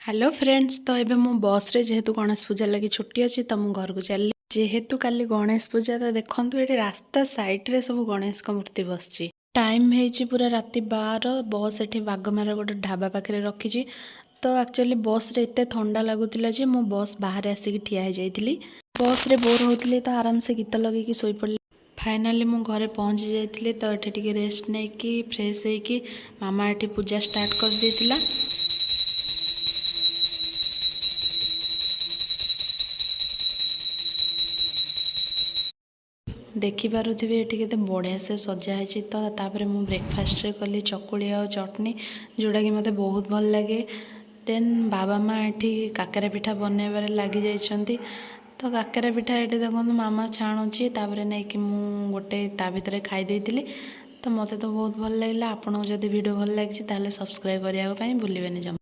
Hello friends. तो एबे मु बस रे जेहेतु गणेश पूजा लगी छुट्टी अच्छी तो मु घर को चली जेहेतु काली गणेश पूजा तो देखंतु एठी रास्ता साइड रे सब गणेश को मूर्ति बसची। टाइम हेची पूरा राति 12 बस एठी बागमारा गोटे ढाबा पाखरे रखीची। तो एक्चुअली बस रे एते ठंडा लगुतिला जे मु बस बाहर आसिक ठिया हो जाइतिली। बस रे बोर होतिली तो आराम से गीत लगे सोई पड़ली। फाइनाली मु घरे पहुंची जाइतिली तो एठी टिके रेस्ट नै कि फ्रेश हे कि मामा एठी पूजा स्टार्ट कर देतिला। देखिपे ये के बढ़िया से सजाई तो तापर मु ब्रेकफास्ट रे कली चकुली आ चटनी जोड़ा कि मते बहुत भल लगे। देन बाबा माँ एठी काकेरा पिठा बनैबार लगी जाइछंती। तो काकेरा पिठा ये देखो मामा छाणुची तापर नहीं कि मु गोटे ता भितर खाई देइतिली। तो मते तो बहुत भल लगे। आपको जदि वीडियो भल लगी सब्सक्राइब करने को भूलिए जमा।